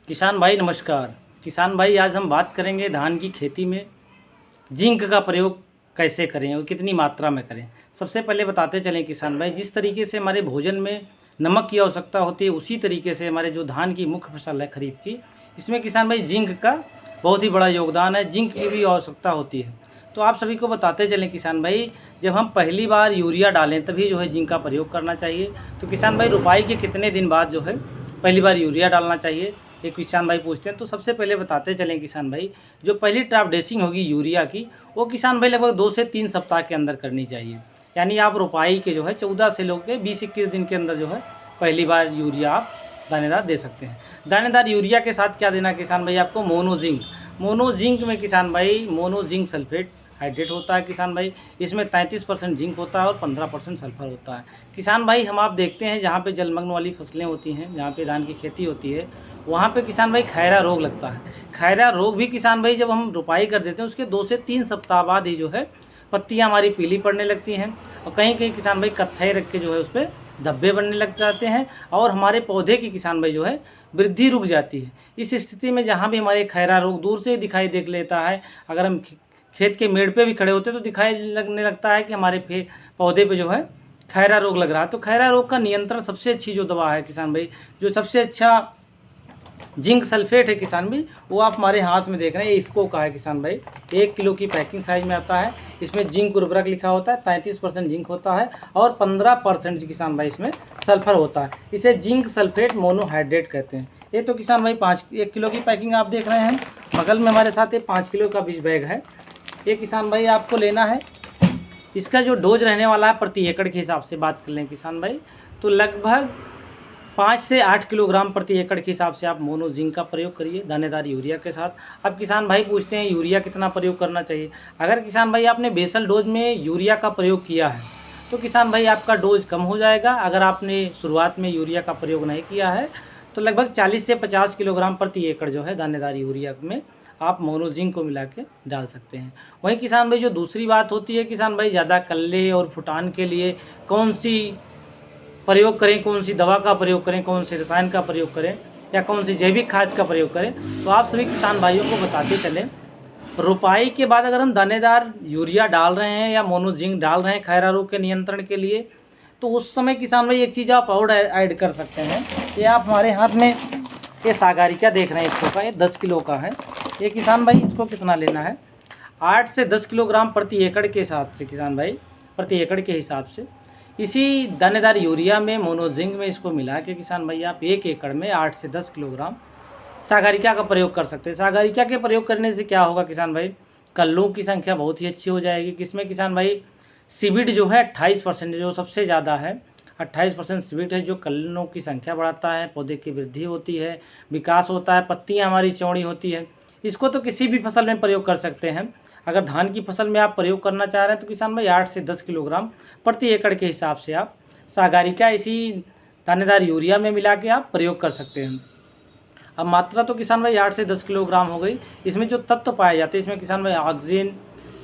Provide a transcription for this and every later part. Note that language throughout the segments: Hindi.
किसान भाई नमस्कार। किसान भाई आज हम बात करेंगे धान की खेती में जिंक का प्रयोग कैसे करें और कितनी मात्रा में करें। सबसे पहले बताते चलें किसान भाई, जिस तरीके से हमारे भोजन में नमक की आवश्यकता होती है उसी तरीके से हमारे जो धान की मुख्य फसल है खरीफ की, इसमें किसान भाई जिंक का बहुत ही बड़ा योगदान है। जिंक की भी आवश्यकता होती है। तो आप सभी को बताते चलें किसान भाई, जब हम पहली बार यूरिया डालें तभी जो है जिंक का प्रयोग करना चाहिए। तो किसान भाई रुपाई के कितने दिन बाद जो है पहली बार यूरिया डालना चाहिए, एक किसान भाई पूछते हैं। तो सबसे पहले बताते चलें किसान भाई, जो पहली ट्रैप ड्रेसिंग होगी यूरिया की, वो किसान भाई लगभग 2 से 3 सप्ताह के अंदर करनी चाहिए। यानी आप रुपाई के जो है 14 से लेकर 20-21 दिन के अंदर जो है पहली बार यूरिया आप दानेदार दे सकते हैं। दानेदार यूरिया के साथ क्या देना किसान भाई, आपको मोनोजिंक। मोनोजिंक में किसान भाई मोनोजिंक सल्फेट हाइड्रेट होता है किसान भाई। इसमें 33% जिंक होता है और 15% सल्फर होता है। किसान भाई हम आप देखते हैं जहाँ पे जलमग्न वाली फसलें होती हैं, जहाँ पे धान की खेती होती है, वहाँ पे किसान भाई खैरा रोग लगता है। खैरा रोग भी किसान भाई जब हम रुपाई कर देते हैं उसके 2 से 3 सप्ताह बाद ही जो है पत्तियाँ हमारी पीली पड़ने लगती हैं और कहीं कहीं किसान भाई कत्थई रख के जो है उस पर धब्बे बनने लग जाते हैं और हमारे पौधे की किसान भाई जो है वृद्धि रुक जाती है। इस स्थिति में जहाँ भी हमारे खैरा रोग दूर से दिखाई देख लेता है, अगर हम खेत के मेड़ पे भी खड़े होते हैं तो दिखाई लगने लगता है कि हमारे पौधे पे जो है खैरा रोग लग रहा है। तो खैरा रोग का नियंत्रण सबसे अच्छी जो दवा है किसान भाई, जो सबसे अच्छा जिंक सल्फेट है किसान भाई, वो आप हमारे हाथ में देख रहे हैं, इफ्को का है किसान भाई। 1 किलो की पैकिंग साइज में आता है। इसमें जिंक उर्वरक लिखा होता है, 33% जिंक होता है और 15% किसान भाई इसमें सल्फर होता है। इसे जिंक सल्फेट मोनोहाइड्रेट कहते हैं। ये तो किसान भाई 1 किलो की पैकिंग आप देख रहे हैं। बगल में हमारे साथ ये 5 किलो का बीज बैग है। ये किसान भाई आपको लेना है। इसका जो डोज रहने वाला है प्रति एकड़ के हिसाब से बात कर लें किसान भाई, तो लगभग 5 से 8 किलोग्राम प्रति एकड़ के हिसाब से आप मोनो जिंक का प्रयोग करिए दानेदार यूरिया के साथ। अब किसान भाई पूछते हैं यूरिया कितना प्रयोग करना चाहिए। अगर किसान भाई आपने बेसल डोज में यूरिया का प्रयोग किया है तो किसान भाई आपका डोज कम हो जाएगा। अगर आपने शुरुआत में यूरिया का प्रयोग नहीं किया है तो लगभग 40 से 50 किलोग्राम प्रति एकड़ जो है दानेदार यूरिया में आप मोनोजिंक को मिला के डाल सकते हैं। वहीं किसान भाई जो दूसरी बात होती है किसान भाई, ज़्यादा कल्ले और फुटान के लिए कौन सी प्रयोग करें, कौन सी दवा का प्रयोग करें, कौन से रसायन का प्रयोग करें या कौन सी जैविक खाद का प्रयोग करें, तो आप सभी किसान भाइयों को बताते चलें। रुपाई के बाद अगर हम दानेदार यूरिया डाल रहे हैं या मोनोजिंक डाल रहे हैं खैरा रोग के नियंत्रण के लिए, तो उस समय किसान भाई एक चीज़ आप और ऐड कर सकते हैं। ये आप हमारे हाथ में ये सागारिका देख रहे हैं, इसको का ये 10 किलो का है। ये किसान भाई इसको कितना लेना है, 8 से 10 किलोग्राम प्रति एकड़ के हिसाब से किसान भाई, प्रति एकड़ के हिसाब से इसी दानेदार यूरिया में मोनोजिंक में इसको मिला के किसान भाई आप 1 एकड़ में 8 से 10 किलोग्राम सागारिका का प्रयोग कर सकते हैं। सागारिका के प्रयोग करने से क्या होगा किसान भाई, कल्लों की संख्या बहुत ही अच्छी हो जाएगी। किसमें किसान भाई, सीविड जो है 28% जो सबसे ज़्यादा है, 28% सीविड है जो कल्लों की संख्या बढ़ाता है, पौधे की वृद्धि होती है, विकास होता है, पत्तियाँ हमारी चौड़ी होती है। इसको तो किसी भी फसल में प्रयोग कर सकते हैं। अगर धान की फसल में आप प्रयोग करना चाह रहे हैं तो किसान भाई 8 से 10 किलोग्राम प्रति एकड़ के हिसाब से आप सागारिका इसी दानेदार यूरिया में मिला के आप प्रयोग कर सकते हैं। अब मात्रा तो किसान भाई 8 से 10 किलोग्राम हो गई। इसमें जो तत्व पाए जाते हैं इसमें किसान भाई ऑक्सीजन,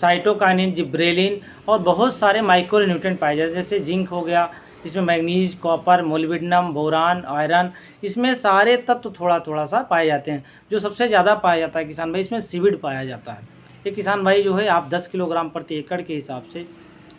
साइटोकाइनिन, जिब्रेलिन और बहुत सारे माइक्रो न्यूट्रिएंट पाए जाते हैं, जैसे जिंक हो गया, इसमें manganese, copper, molybdenum, boron, iron, इसमें सारे तत्व थोड़ा थोड़ा सा पाए जाते हैं। जो सबसे ज़्यादा पाया जाता है किसान भाई, इसमें सीविड पाया जाता है। ये किसान भाई जो है आप 10 किलोग्राम प्रति एकड़ के हिसाब से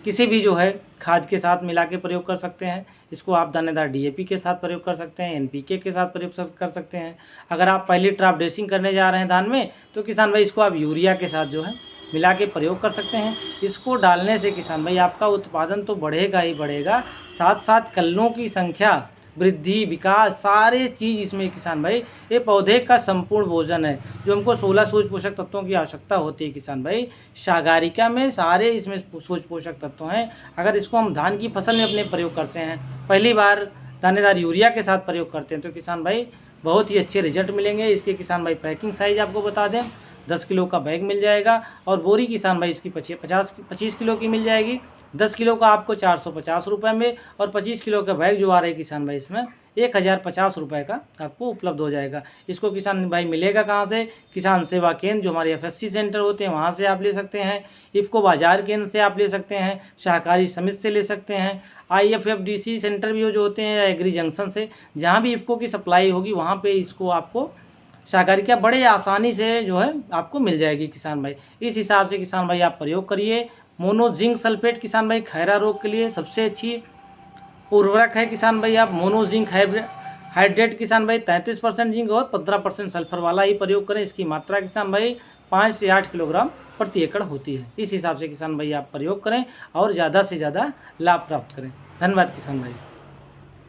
किसी भी जो है खाद के साथ मिला के प्रयोग कर सकते हैं। इसको आप दानेदार डीएपी के साथ प्रयोग कर सकते हैं, एनपीके के साथ प्रयोग कर सकते हैं। अगर आप पहली ट्रैप ड्रेसिंग करने जा रहे हैं धान में तो किसान भाई इसको आप यूरिया के साथ जो है मिला के प्रयोग कर सकते हैं। इसको डालने से किसान भाई आपका उत्पादन तो बढ़ेगा ही बढ़ेगा, साथ साथ कल्लों की संख्या, वृद्धि, विकास, सारे चीज़ इसमें किसान भाई, ये पौधे का संपूर्ण भोजन है। जो हमको 16 सूक्ष्म पोषक तत्वों की आवश्यकता होती है किसान भाई, सागारिका में सारे इसमें सूक्ष्म पोषक तत्व हैं। अगर इसको हम धान की फसल में अपने प्रयोग करते हैं, पहली बार दानेदार यूरिया के साथ प्रयोग करते हैं, तो किसान भाई बहुत ही अच्छे रिजल्ट मिलेंगे। इसके किसान भाई पैकिंग साइज़ आपको बता दें, 10 किलो का बैग मिल जाएगा और बोरी किसान भाई इसकी 25 किलो की मिल जाएगी। 10 किलो का आपको 450 रुपये में और 25 किलो का बैग जो आ रहा है किसान भाई इसमें 1050 रुपये का आपको उपलब्ध हो जाएगा। इसको किसान भाई मिलेगा कहाँ से, किसान सेवा केंद्र जो हमारे एफएससी सेंटर होते हैं वहाँ से आप ले सकते हैं, इफ़को बाजार केंद्र से आप ले सकते हैं, सहकारी समिति से ले सकते हैं, IFFDC सेंटर भी जो होते हैं, एग्री जंक्शन से, जहाँ भी इफ़को की सप्लाई होगी वहाँ पे इसको आपको शाकारिका बड़े आसानी से जो है आपको मिल जाएगी किसान भाई। इस हिसाब से किसान भाई आप प्रयोग करिए। मोनो जिंक सल्फेट किसान भाई खैरा रोग के लिए सबसे अच्छी उर्वरक है किसान भाई। आप मोनो जिंक हाइड्रेट किसान भाई 33% जिंक और 15% सल्फर वाला ही प्रयोग करें। इसकी मात्रा किसान भाई 5 से 8 किलोग्राम प्रति एकड़ होती है। इस हिसाब से किसान भाई आप प्रयोग करें और ज़्यादा से ज़्यादा लाभ प्राप्त करें। धन्यवाद किसान भाई।